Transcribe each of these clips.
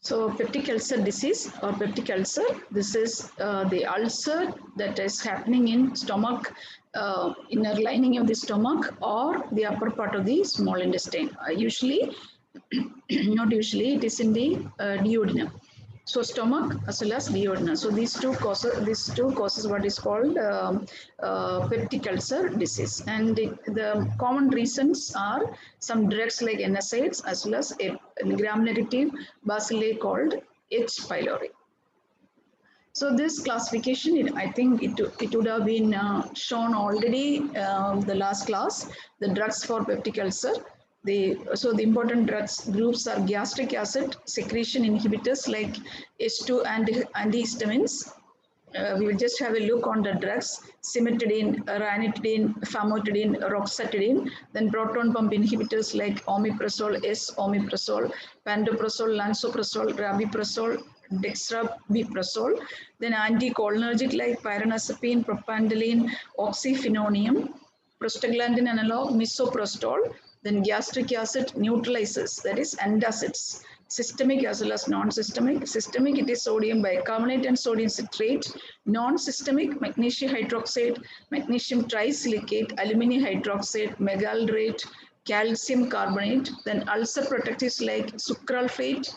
So peptic ulcer disease or peptic ulcer, this is the ulcer that is happening in stomach, inner lining of the stomach or the upper part of the small intestine. Usually, not usually, it is in the duodenum. So stomach as well as duodenum. So these two causes what is called peptic ulcer disease. And the common reasons are some drugs like NSAIDs as well as a gram-negative bacilli called H. pylori. So this classification, I think it would have been shown already the last class, the drugs for peptic ulcer. So the important drugs groups are gastric acid secretion inhibitors like H2 and antihistamines. We will just have a look on the drugs: cimetidine, ranitidine, famotidine, roxetidine. Then proton pump inhibitors like omeprazole, S-omeprazole, pantoprazole, lansoprazole, rabeprazole, dextromethorphan. Then anticholinergic like pyranozapine, propandolene, oxyphenonium, prostaglandin analog, misoprostol. Then gastric acid neutralizers, that is antacids, systemic as well as non-systemic. Systemic, it is sodium bicarbonate and sodium citrate. Non-systemic, magnesium hydroxide, magnesium trisilicate, aluminium hydroxide, megalderate, calcium carbonate. Then ulcer protectives like sucralfate,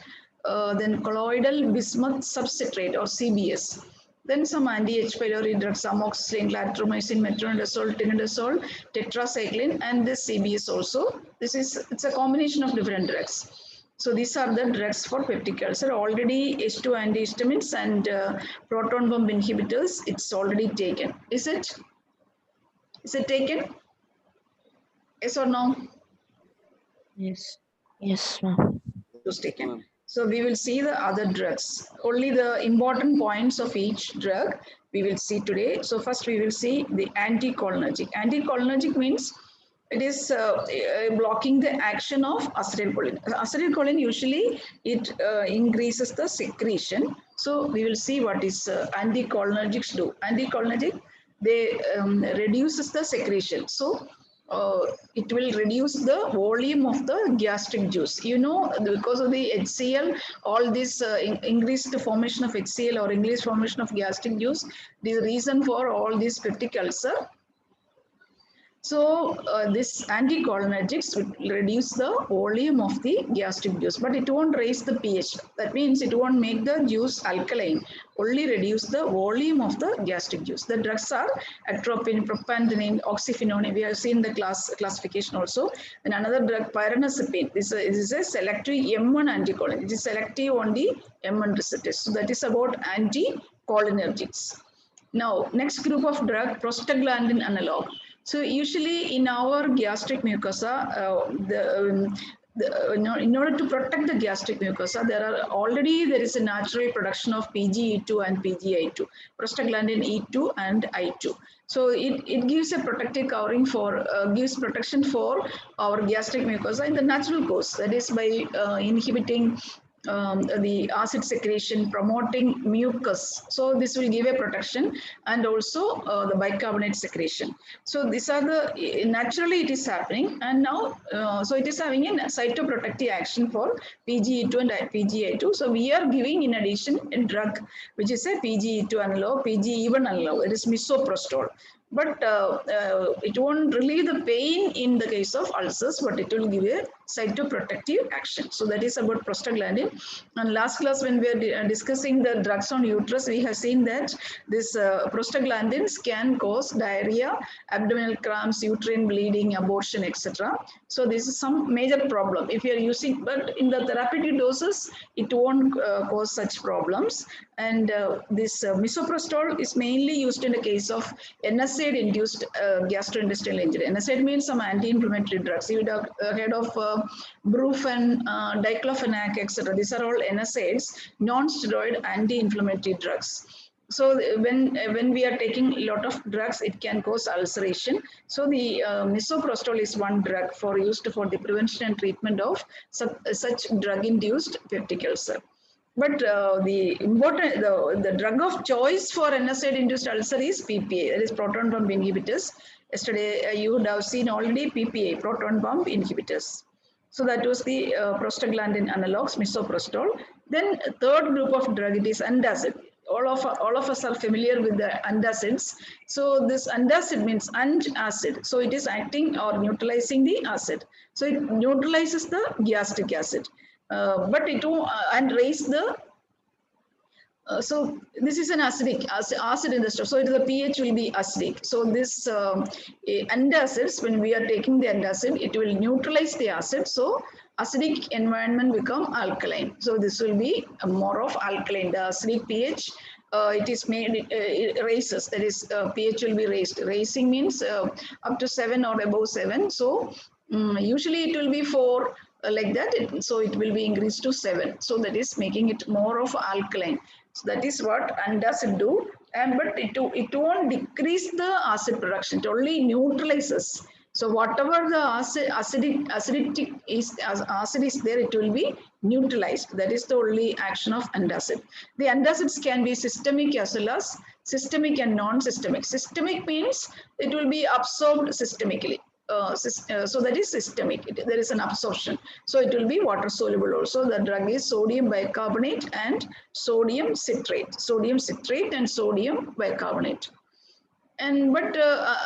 then colloidal bismuth subcitrate or CBS. Then some anti-H. pylori drugs, amoxicillin, clarithromycin, metronidazole, tinidazole, tetracycline, and this CBS also. It's a combination of different drugs. So these are the drugs for peptic ulcer. Already H2 antihistamines and proton pump inhibitors, it's already taken. Is it? Is it taken? Yes or no? Yes. Yes, ma'am. It was taken. So we will see the other drugs. Only the important points of each drug we will see today. So first we will see the anticholinergic. Anticholinergic means it is blocking the action of acetylcholine. Acetylcholine usually it increases the secretion. So we will see what is anticholinergics do. Anticholinergic, they reduces the secretion. So it will reduce the volume of the gastric juice. You know, because of the HCl, all this increased formation of HCl or increased formation of gastric juice, the reason for all this peptic ulcer. So this anticholinergics will reduce the volume of the gastric juice, but it won't raise the pH. That means it won't make the juice alkaline, only reduce the volume of the gastric juice. The drugs are atropine, propandolene, oxyphenonium. We have seen the classification also. And another drug, pyranozapine. This is a selective M1 anticholinergic. It is selective on the M1 receptors. So that is about anticholinergics. Now, next group of drug, prostaglandin analog. So usually in our gastric mucosa, in order to protect the gastric mucosa, there is a natural production of PGE2 and PGI2, prostaglandin E2 and I2. So it gives a protective covering for, gives protection for our gastric mucosa in the natural course. That is by inhibiting the acid secretion, promoting mucus. So this will give a protection, and also the bicarbonate secretion. So these are the, naturally it is happening, and now so it is having a cytoprotective action for PGE2 and PGI2. So we are giving in addition a drug which is a PGE2 analog, PGE1 analog. It is misoprostol. But it won't relieve the pain in the case of ulcers, but it will give a cytoprotective action. So that is about prostaglandin. And last class when we were discussing the drugs on uterus, we have seen that this prostaglandins can cause diarrhea, abdominal cramps, uterine bleeding, abortion, etc. So this is some major problem if you are using, but in the therapeutic doses, it won't cause such problems. And this misoprostol is mainly used in the case of NSAID-induced gastrointestinal injury. NSAID means some anti-inflammatory drugs. You would have heard of Brufen, diclofenac, etc. These are all NSAIDs, non-steroid anti-inflammatory drugs. So when we are taking a lot of drugs, it can cause ulceration. So the misoprostol is one drug used for the prevention and treatment of such drug-induced peptic ulcer. But the drug of choice for NSAID-induced ulcer is PPA, that is proton pump inhibitors. Yesterday you would have seen already PPA, proton pump inhibitors. So that was the prostaglandin analogs, misoprostol. Then third group of drug, it is antacid. All of us are familiar with the antacids. So this antacid means acid. So it is acting or neutralizing the acid. So it neutralizes the gastric acid, but it will and raise the so this is an acid in the stuff. So the pH will be acidic. So this antacids, when we are taking the antacid, it will neutralize the acid. So acidic environment become alkaline. So this will be more of alkaline. The acidic pH, it is made, it raises. That is, pH will be raised. Raising means up to 7 or above 7. So usually it will be 4 like that. So it will be increased to 7. So that is making it more of alkaline. So that is what antacid do, but it won't decrease the acid production. It only neutralizes. So whatever the acid is there, it will be neutralized. That is the only action of antacid. The antacids can be systemic as well as systemic and non-systemic. Systemic means it will be absorbed systemically. So that is systemic. There is an absorption. So it will be water soluble also. The drug is sodium bicarbonate and sodium citrate. Sodium citrate and sodium bicarbonate. And but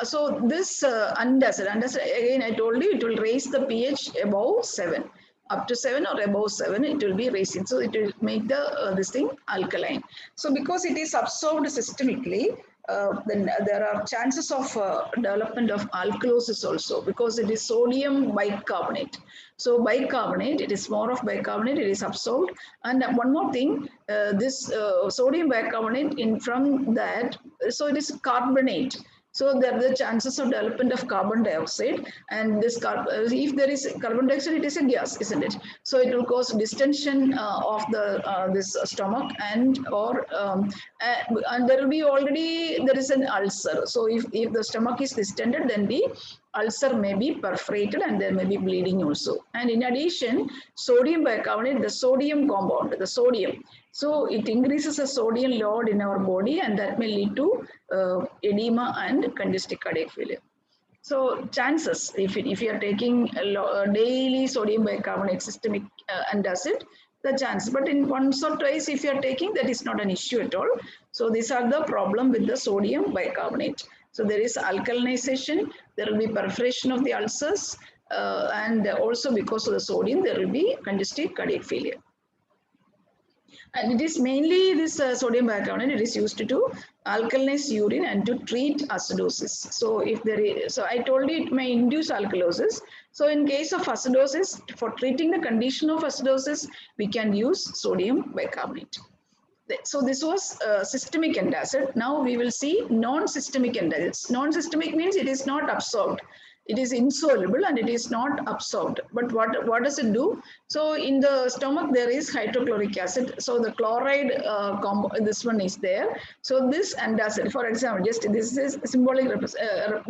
so this antacid again, I told you it will raise the pH above 7. Up to 7 or above 7, it will be raising. So it will make the this thing alkaline. So because it is absorbed systemically, then there are chances of development of alkalosis also, because it is sodium bicarbonate. So bicarbonate, it is more of bicarbonate, it is absorbed. And one more thing, this sodium bicarbonate, in from that, so it is carbonate. So there are the chances of development of carbon dioxide, and this if there is carbon dioxide, it is a gas, isn't it? So it will cause distension of the this stomach, and there will be already there is an ulcer. So if the stomach is distended, then the ulcer may be perforated and there may be bleeding also. And in addition, sodium bicarbonate, the sodium compound, the sodium. So it increases the sodium load in our body, and that may lead to edema and congestive cardiac failure. So chances, if you are taking daily sodium bicarbonate systemic antacid, the chance. But in once or twice, if you are taking, that is not an issue at all. So these are the problem with the sodium bicarbonate. So there is alkalinization, there will be perforation of the ulcers, and also because of the sodium, there will be congestive cardiac failure. And it is mainly this sodium bicarbonate, it is used to alkalinize urine and to treat acidosis. So if there is, so I told you it may induce alkalosis. So in case of acidosis, for treating the condition of acidosis, we can use sodium bicarbonate. So this was systemic antacid. Now we will see non-systemic antacids. Non-systemic means it is not absorbed. It is insoluble and it is not absorbed. But what does it do? So in the stomach, there is hydrochloric acid. So the chloride, this one is there. So this antacid, for example, just this is symbolic,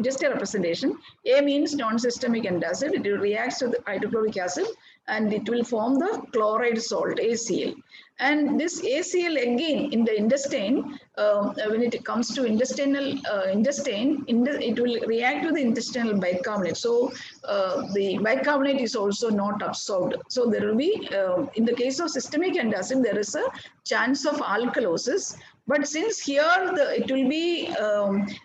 just a representation. A means non-systemic antacid. It reacts to the hydrochloric acid and it will form the chloride salt, ACl. And this ACl again in the intestine, when it comes to intestinal it will react with the intestinal bicarbonate. So the bicarbonate is also not absorbed. So there will be, in the case of systemic antacid, there is a chance of alkalosis. But since here it will be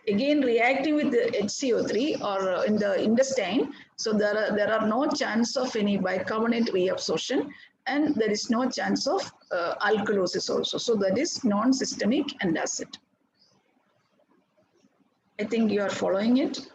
again reacting with the HCO3 or in the intestine, so there are no chance of any bicarbonate reabsorption, and there is no chance of alkalosis also. So that is non-systemic antacid. I think you are following it.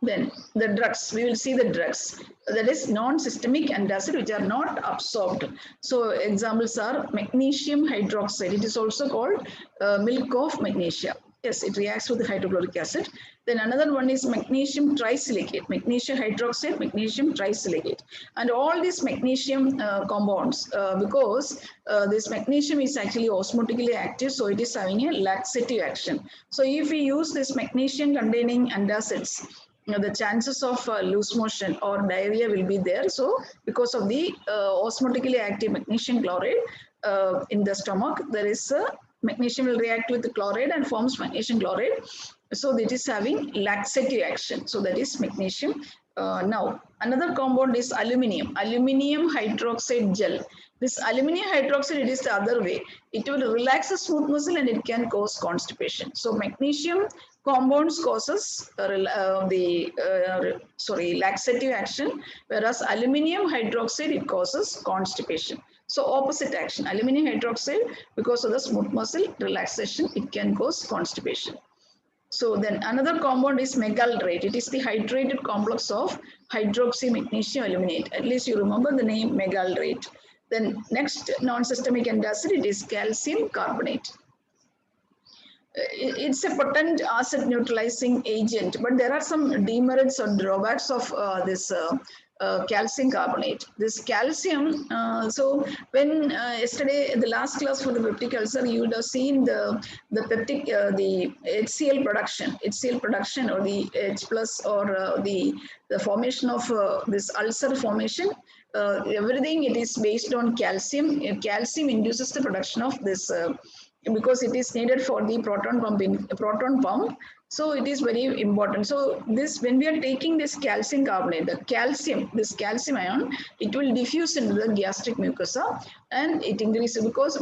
Then the drugs, we will see the drugs. That is non-systemic antacid which are not absorbed. So examples are magnesium hydroxide. It is also called milk of magnesia. Yes, it reacts with the hydrochloric acid. Then another one is magnesium trisilicate, magnesium hydroxide, magnesium trisilicate. And all these magnesium compounds, because this magnesium is actually osmotically active, so it is having a laxative action. So if we use this magnesium containing antacids, the chances of loose motion or diarrhea will be there. So because of the osmotically active magnesium chloride in the stomach, there is magnesium will react with the chloride and forms magnesium chloride. So it is having laxative action. So that is magnesium Now, another compound is aluminum hydroxide gel. This aluminum hydroxide, it is the other way. It will relax the smooth muscle and it can cause constipation. So, magnesium compounds causes laxative action, whereas aluminum hydroxide, it causes constipation. So, opposite action. Aluminum hydroxide, because of the smooth muscle relaxation, it can cause constipation. So then another compound is megaldrate. It is the hydrated complex of hydroxy magnesium aluminate. At least you remember the name megaldrate. Then next non-systemic antacid, it is calcium carbonate. It's a potent acid neutralizing agent, but there are some demerits or drawbacks of this calcium carbonate. This calcium, so when yesterday, the last class for the peptic ulcer, you would have seen the HCl production or the H plus or the formation of this ulcer formation. Everything it is based on calcium. Calcium induces the production of this because it is needed for the proton pump. So it is very important. So this, when we are taking this calcium carbonate, this calcium ion, it will diffuse into the gastric mucosa and it increases because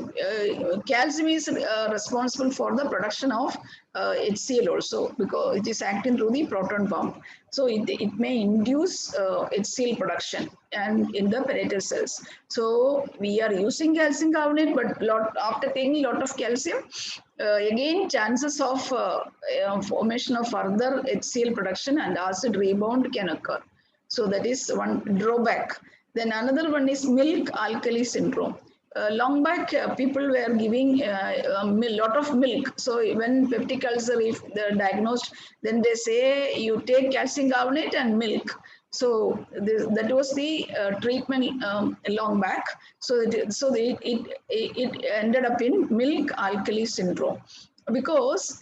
calcium is responsible for the production of HCl also, because it is acting through the proton pump. So it may induce HCl production and in the parietal cells. So we are using calcium carbonate, but after taking a lot of calcium, again chances of formation of further HCl production and acid rebound can occur. So that is one drawback. Then another one is milk alkali syndrome. Long back, people were giving a lot of milk. So when peptic ulcer, if they're diagnosed, then they say you take calcium carbonate and milk. So that was the treatment long back. So it ended up in milk alkali syndrome because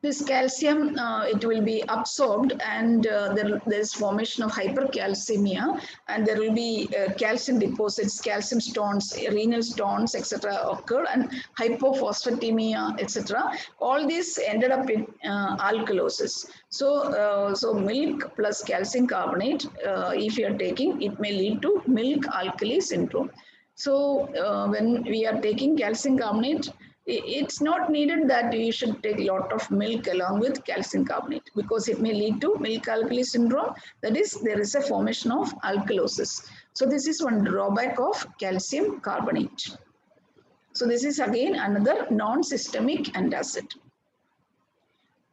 this calcium, it will be absorbed and there is formation of hypercalcemia and there will be calcium deposits, calcium stones, renal stones, etc. occur and hypophosphatemia, etc. All this ended up in alkalosis. So milk plus calcium carbonate, if you are taking, it may lead to milk alkali syndrome. So when we are taking calcium carbonate, it's not needed that you should take a lot of milk along with calcium carbonate because it may lead to milk alkali syndrome. That is, there is a formation of alkalosis. So this is one drawback of calcium carbonate. So this is again another non-systemic antacid.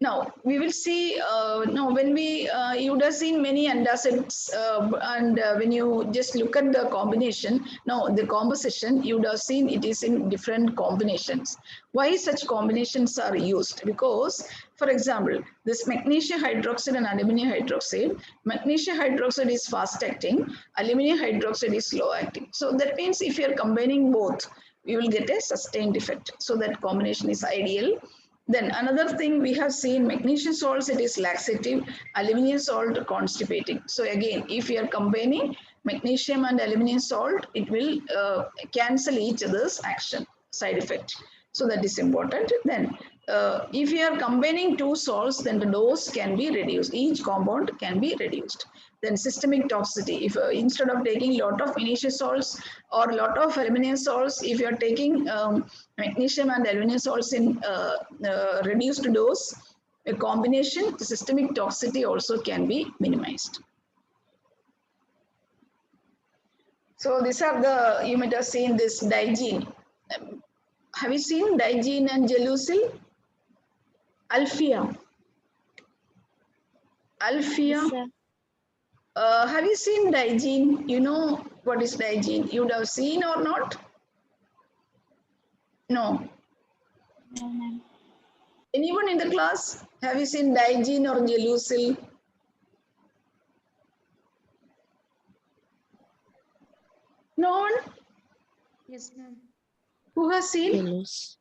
Now we will see. Now when we you would have seen many antacids, and when you just look at the combination, now the composition, you would have seen it is in different combinations. Why such combinations are used? Because, for example, this magnesium hydroxide and aluminum hydroxide. Magnesium hydroxide is fast acting. Aluminum hydroxide is slow acting. So that means if you are combining both, we will get a sustained effect. So that combination is ideal. Then another thing we have seen, magnesium salts, it is laxative, aluminum salt constipating. So again, if you are combining magnesium and aluminum salt, it will cancel each other's action, side effect. So that is important. Then if you are combining two salts, then the dose can be reduced. Each compound can be reduced. Then systemic toxicity. If instead of taking lot of magnesium salts or lot of aluminum salts, if you are taking magnesium and aluminum salts in reduced dose, a combination, the systemic toxicity also can be minimized. So these are the, you might have seen this digene. Have you seen digene and gelusil? Alphia. Alphia. Yes, Have you seen digene? You know what is digene? You would have seen or not? No. no, ma'am. Anyone in the class? Have you seen digene or gelusil? No one? Yes, ma'am. Who has seen? Jealous.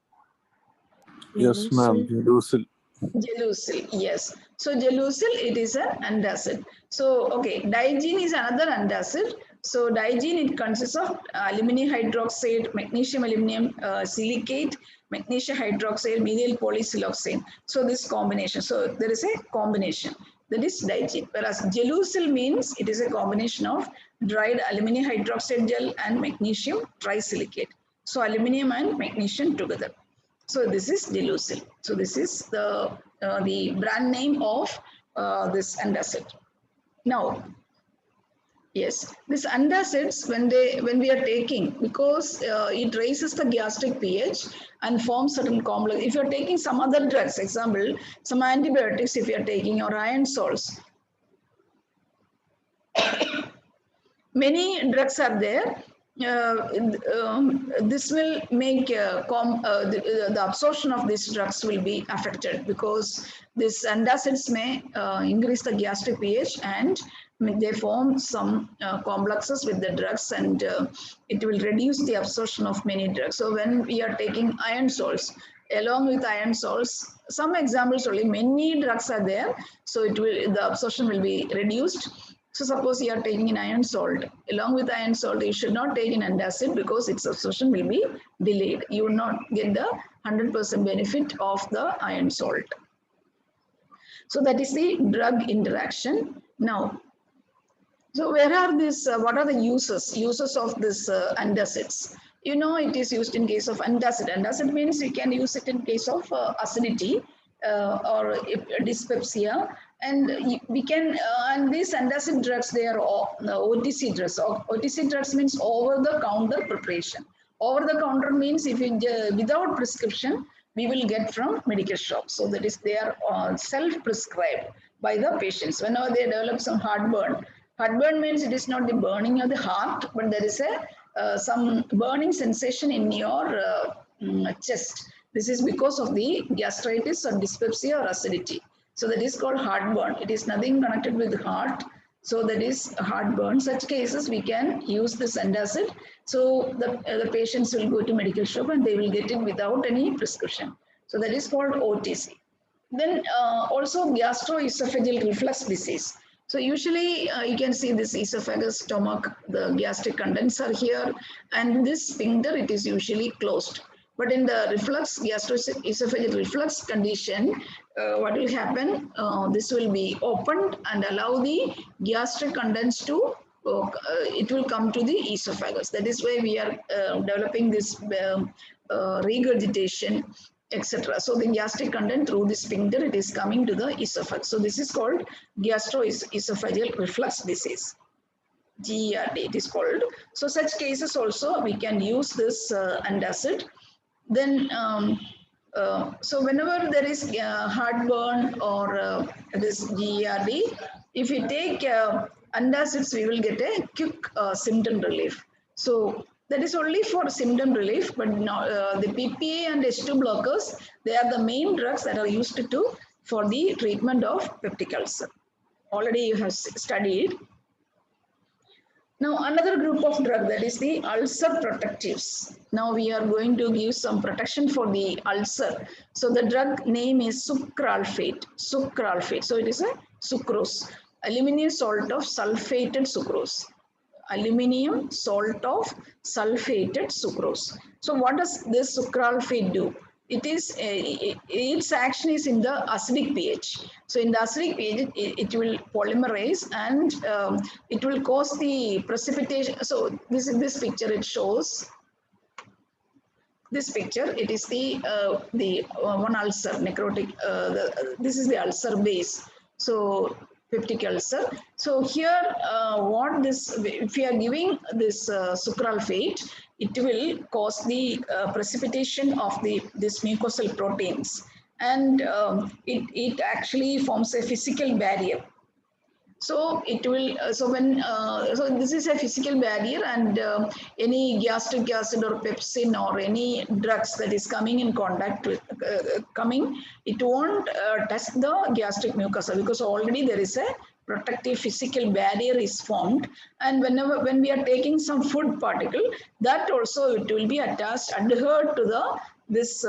Yes, ma'am. Gelusil. Gelusil, yes. So gelusil, it is an antacid. So okay, digene is another antacid. So digene, it consists of aluminum hydroxide, magnesium aluminum silicate, magnesium hydroxide, methyl polysiloxane. So this combination. So there is a combination. that is digene. Whereas gelusil means it is a combination of dried aluminum hydroxide gel and magnesium trisilicate. So aluminum and magnesium together. So this is gelusil. So this is the brand name of this antacid. Now, yes, this antacids when we are taking, because it raises the gastric pH and forms certain complex. If you are taking some other drugs, example some antibiotics, if you are taking or iron salts, many drugs are there. This will make the absorption of these drugs will be affected, because these antacids may increase the gastric pH and they form some complexes with the drugs, and it will reduce the absorption of many drugs. So when we are taking iron salts, along with iron salts, some examples only, many drugs are there, so the absorption will be reduced. So suppose you are taking an iron salt, along with iron salt, you should not take an antacid, because its absorption will be delayed. You will not get the 100% benefit of the iron salt. So that is the drug interaction. Now, so where are these, what are the uses of this antacids? You know, it is used in case of antacid. Antacid means you can use it in case of acidity or dyspepsia. And we can, and these antacid drugs, they are OTC drugs. OTC drugs means over-the-counter preparation. Over-the-counter means if you, without prescription, we will get from medical shops. So that is, they are self-prescribed by the patients. Whenever they develop some heartburn, heartburn means it is not the burning of the heart, but there is a some burning sensation in your chest. This is because of the gastritis or dyspepsia or acidity. So that is called heartburn. It is nothing connected with the heart. So that is heartburn. Such cases we can use this antacid. So the patients will go to medical shop and they will get it without any prescription. So that is called OTC. Then also gastroesophageal reflux disease. So usually you can see this esophagus, stomach, the gastric contents are here, and this sphincter, it is usually closed. But in the reflux, gastroesophageal reflux condition, what will happen? This will be opened and allow the gastric contents to, it will come to the esophagus. That is why we are developing this regurgitation, etc. So the gastric content through the sphincter, it is coming to the esophagus. So this is called gastroesophageal reflux disease. GERD it is called. So such cases also we can use this antacid. Then so whenever there is heartburn or this GERD, if we take antacids, we will get a quick symptom relief. So that is only for symptom relief, but now, the PPA and H2 blockers, they are the main drugs that are used for the treatment of peptic ulcer. Already you have studied. Now another group of drug, that is the ulcer protectives. Now we are going to give some protection for the ulcer. So the drug name is sucralfate. Sucralfate. So it is a sucrose, aluminum salt of sulfated sucrose. Aluminum salt of sulfated sucrose. So what does this sucralfate do? It is its action is in the acidic pH. So in the acidic pH, it will polymerize and it will cause the precipitation. So this picture, it shows this picture. It is the one ulcer, necrotic. This is the ulcer base. So peptic ulcer. So here, if we are giving this sucralfate, it will cause the precipitation of this mucosal proteins, and it actually forms a physical barrier. So it will, so this is a physical barrier, and any gastric acid or pepsin or any drugs that is coming in contact with, it won't touch the gastric mucosa, because already there is a protective physical barrier is formed. And when we are taking some food particle, that also it will be adhered to this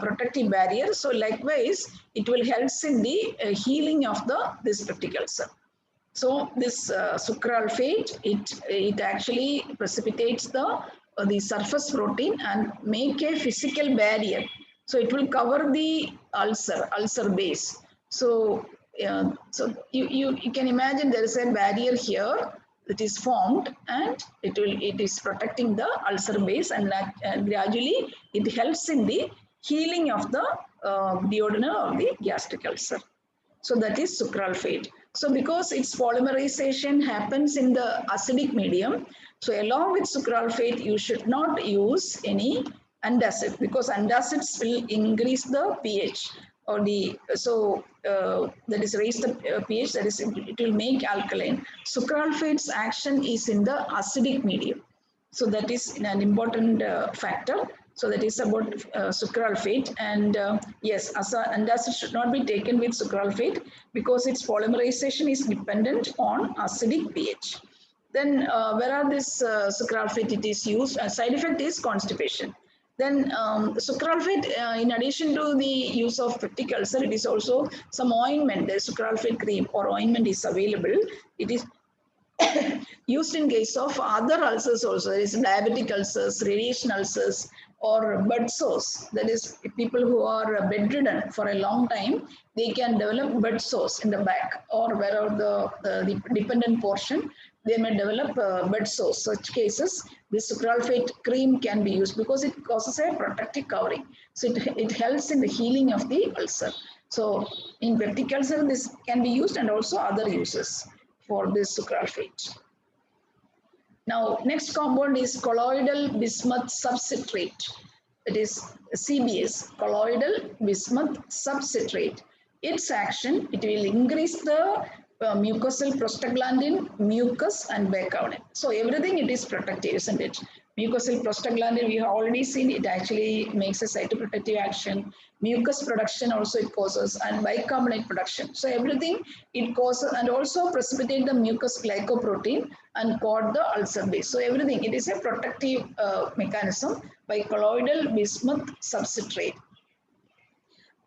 protective barrier. So likewise, it will help in the healing of this peptic ulcer. So this sucralfate, it actually precipitates the surface protein and make a physical barrier. So it will cover the ulcer base. So so you can imagine there is a barrier here that is formed, and it is protecting the ulcer base, and gradually it helps in the healing of the duodenal or the gastric ulcer. So that is sucralfate. So because its polymerization happens in the acidic medium, so along with sucralfate, you should not use any antacid, because antacids will increase the pH or the, so that is raise the pH, that is it will make alkaline. Sucralfate's action is in the acidic medium. So that is an important factor. So that is about sucralfate. And yes, antacid should not be taken with sucralfate because its polymerization is dependent on acidic pH. Then where are this sucralfate it is used? Side effect is constipation. Then sucralfate, in addition to the use of peptic ulcer, it is also some ointment, the sucralfate cream or ointment is available. It is used in case of other ulcers also. There is diabetic ulcers, radiation ulcers, or bed sores. That is, people who are bedridden for a long time, they can develop bed sores in the back or wherever the dependent portion, they may develop bed sores. Such cases, this sucralfate cream can be used because it causes a protective covering. So it helps in the healing of the ulcer. So in peptic ulcer, this can be used, and also other uses for this sucralfate. Now, next compound is colloidal bismuth subcitrate. It is CBS, colloidal bismuth subcitrate. Its action, it will increase the mucosal prostaglandin, mucus, and bicarbonate. So everything it is protective, isn't it? Mucosal prostaglandin, we have already seen it actually makes a cytoprotective action. Mucus production also it causes, and bicarbonate production. So everything it causes, and also precipitate the mucus glycoprotein and coat the ulcer base. So everything, it is a protective mechanism by colloidal bismuth subcitrate.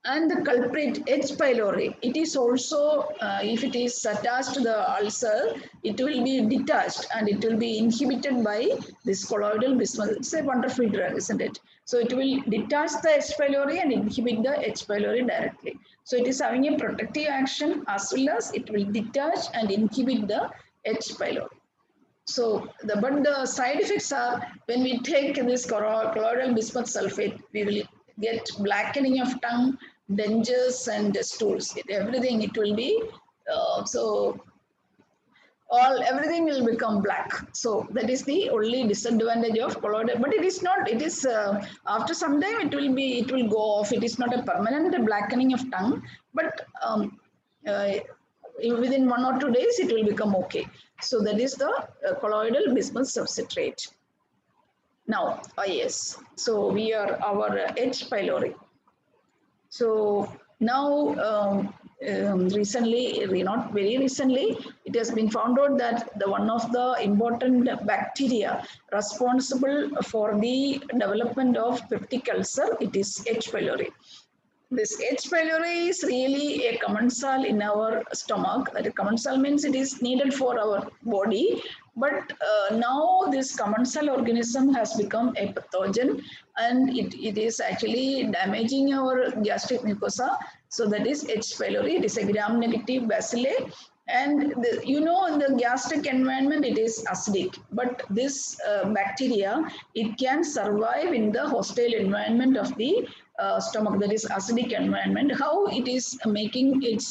And the culprit H. pylori, it is also, if it is attached to the ulcer, it will be detached and it will be inhibited by this colloidal bismuth. It's a wonderful drug, isn't it? So it will detach the H. pylori and inhibit the H. pylori directly. So it is having a protective action as well as it will detach and inhibit the H. pylori. So but the side effects are, when we take this colloidal bismuth sulfate, we will get blackening of tongue, dentures, and stools. Everything it will be everything will become black. So that is the only disadvantage of colloidal. But it is not. It is after some time it will go off. It is not a permanent blackening of tongue, but within 1 or 2 days it will become okay. So that is the colloidal bismuth subcitrate. Now, yes, so we are our H. pylori. So now recently, not very recently, it has been found out that one of the important bacteria responsible for the development of peptic ulcer, it is H. pylori. This H. pylori is really a commensal in our stomach. That commensal means it is needed for our body. But now this commensal organism has become a pathogen, and it is actually damaging our gastric mucosa. So that is H. pylori. It is a gram-negative bacilli. And in the gastric environment, it is acidic. But this bacteria, it can survive in the hostile environment of the stomach, that is acidic environment. How it is making it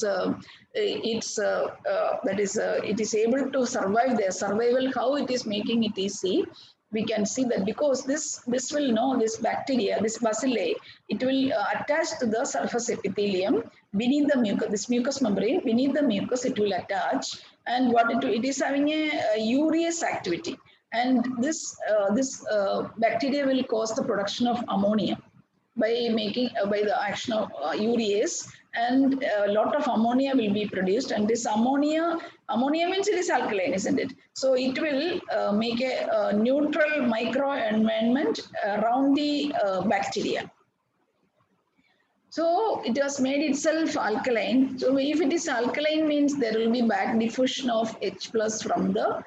is able to survive their survival, how it is making it easy, we can see that because this bacteria, this bacilli, it will attach to the surface epithelium beneath the mucus, this mucous membrane beneath the mucus, it will attach, and it is having a urease activity, and this bacteria will cause the production of ammonia by the action of urease, and a lot of ammonia will be produced, and this ammonia means it is alkaline, isn't it? So it will make a neutral microenvironment around the bacteria. So it has made itself alkaline. So if it is alkaline, means there will be back diffusion of H plus from the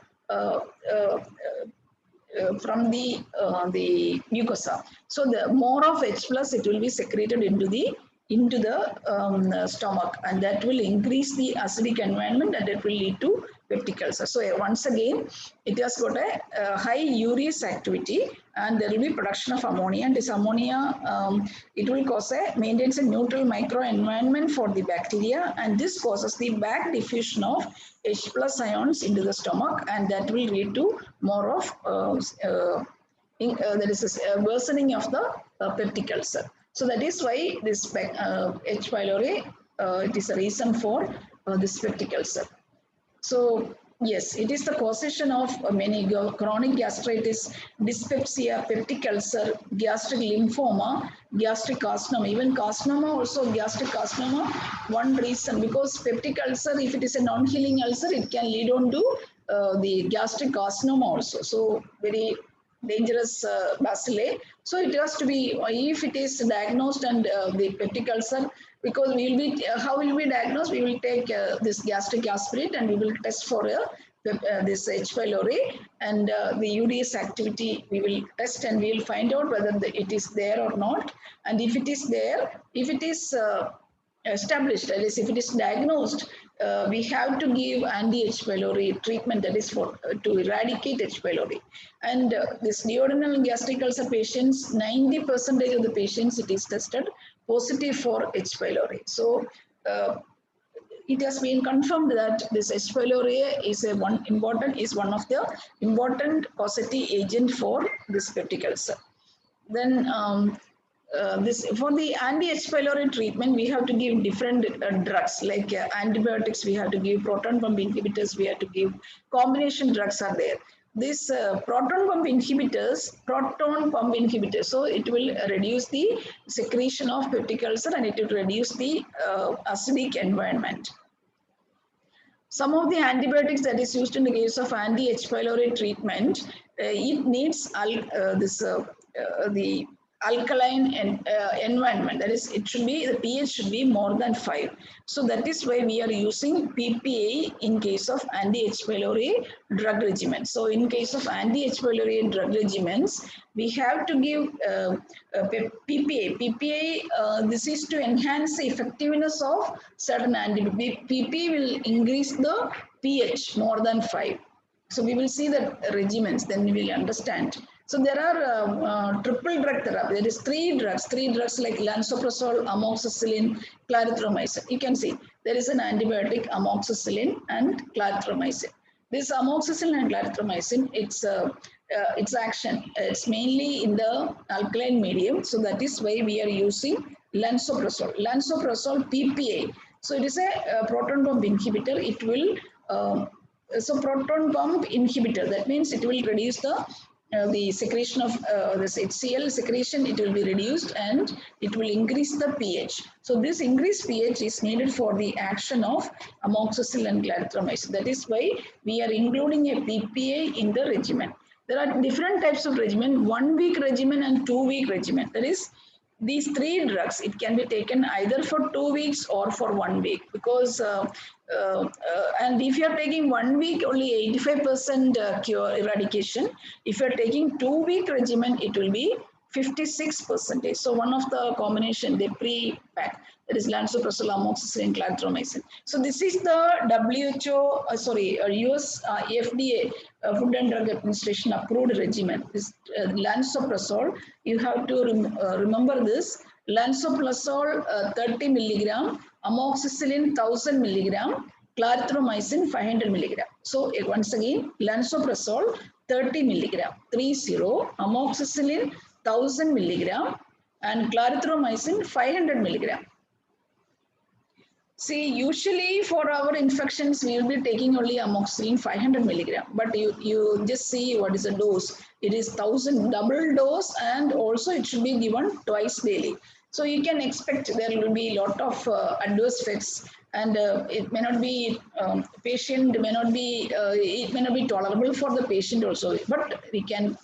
mucosa. So the more of H plus it will be secreted into the into the stomach, and that will increase the acidic environment and it will lead to peptic ulcer. So once again, it has got a high urease activity and there will be production of ammonia, and this ammonia, it will cause maintains a neutral microenvironment for the bacteria, and this causes the back diffusion of H plus ions into the stomach, and that will lead to more of there is a worsening of the peptic ulcer. So that is why this H. pylori, it is a reason for this peptic ulcer. So yes, it is the causation of many chronic gastritis, dyspepsia, peptic ulcer, gastric lymphoma, gastric carcinoma, even carcinoma also gastric carcinoma. One reason, because peptic ulcer, if it is a non-healing ulcer, it can lead on to the gastric carcinoma also. So very dangerous bacilli. So it has to be, if it is diagnosed and the peptic ulcer, because we will be, how will we diagnose? We will take this gastric aspirate and we will test for this H. pylori, and the urease activity we will test and we will find out whether it is there or not. And if it is there, if it is established, that is, if it is diagnosed, we have to give anti-H. pylori treatment, that is for to eradicate H. pylori. And this duodenal gastric ulcer patients, 90% of the patients, it is tested positive for H. pylori. So it has been confirmed that this H. pylori is one of the important causative agent for this peptic ulcer. Then this for the anti-H. pylori treatment, we have to give different drugs, like antibiotics we have to give, proton pump inhibitors we have to give, combination drugs are there. This proton pump inhibitors, so it will reduce the secretion of peptic ulcer and it will reduce the acidic environment. Some of the antibiotics that is used in the case of anti-H. pylori treatment, it needs the alkaline environment, that is, it should be, the pH should be more than 5. So that is why we are using PPA in case of anti-H. pylori drug regimen. So in case of anti-H. pylori drug regimens, we have to give PPA. PPA, this is to enhance the effectiveness of certain antibiotics. PPA will increase the pH more than 5. So we will see the regimens, then we will understand. So there are triple drug therapy. There is three drugs like lansoprazole, amoxicillin, clarithromycin. You can see there is an antibiotic, amoxicillin and clarithromycin. This amoxicillin and clarithromycin, its action, it's mainly in the alkaline medium. So that is why we are using lansoprazole. Lansoprazole PPA. So it is a proton pump inhibitor. It will so proton pump inhibitor, that means it will reduce the secretion of this HCl secretion, it will be reduced and it will increase the pH. So this increased pH is needed for the action of amoxicillin and clarithromycin. That is why we are including a PPA in the regimen. There are different types of regimen, 1 week regimen and 2 week regimen. That is, these three drugs, it can be taken either for 2 weeks or for 1 week, because and if you are taking 1 week, only 85% cure eradication. If you are taking 2 week regimen, it will be 56%. So one of the combination, they pre-pack, that is lansoprazole, amoxicillin, clarithromycin. So this is the WHO, US FDA, Food and Drug Administration approved regimen. This lansoprazole, you have to remember this. Lansoprazole 30 milligram, amoxicillin 1000 milligram, clarithromycin 500 milligram. So once again, lansoprazole 30 milligram, 30, amoxicillin 1000 milligram and clarithromycin 500 milligram. See, usually for our infections, we will be taking only amoxicillin 500 milligram, but you just see what is the dose. It is 1000 double dose, and also it should be given twice daily. So you can expect there will be a lot of adverse effects, and it may not be it may not be tolerable for the patient also, but we can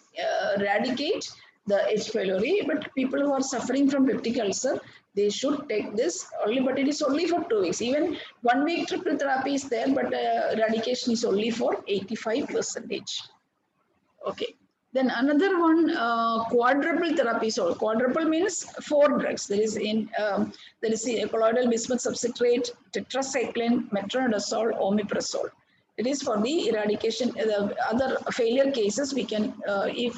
eradicate the H. pylori. But people who are suffering from peptic ulcer, they should take this only, but it is only for 2 weeks. Even 1 week triple therapy is there, but eradication is only for 85%. Okay. Then another one, quadruple therapy. So quadruple means 4 drugs. There is the colloidal bismuth subcitrate, tetracycline, metronidazole, omeprazole. It is for the eradication. The other failure cases, we can, if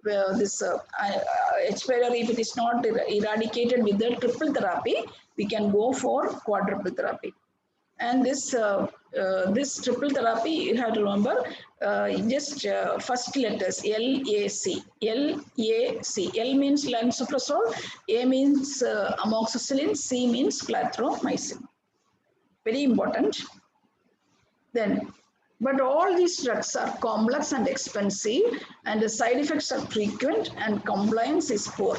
this H. pylori, if it is not eradicated with the triple therapy, we can go for quadruple therapy. And this triple therapy, you have to remember just first letters LAC. LAC. L means lansoprazole, A means amoxicillin, C means clarithromycin. Very important. Then, but all these drugs are complex and expensive, and the side effects are frequent, and compliance is poor.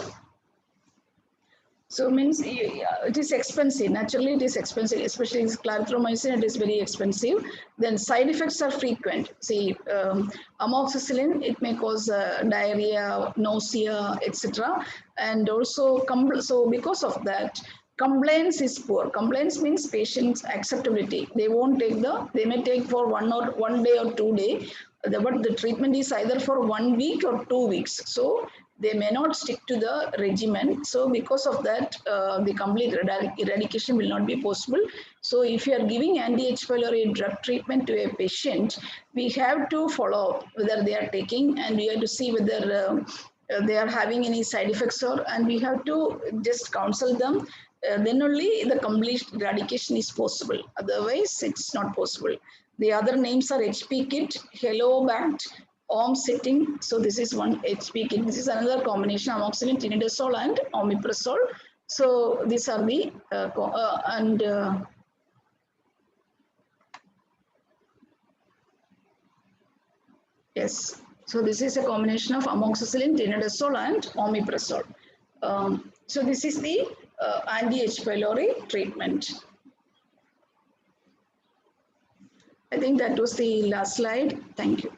So means it is expensive. Naturally, it is expensive, especially this clarithromycin. It is very expensive. Then side effects are frequent. See, amoxicillin, it may cause diarrhea, nausea, etc. And also, so because of that, compliance is poor. Compliance means patient's acceptability. They won't take they may take for 1 day or 2 days, but the treatment is either for 1 week or 2 weeks. So they may not stick to the regimen. So because of that, the complete eradication will not be possible. So if you are giving anti-H. pylori drug treatment to a patient, we have to follow whether they are taking, and we have to see whether they are having any side effects, and we have to just counsel them. Then only the complete eradication is possible. Otherwise, it's not possible. The other names are HP kit, Helobact, OM setting. So this is one HP kit. This is another combination of amoxicillin, tinidazole, and omeprazole. So these are the yes. So this is a combination of amoxicillin, tinidazole, and omeprazole. So this is the anti-H. pylori treatment. I think that was the last slide. Thank you.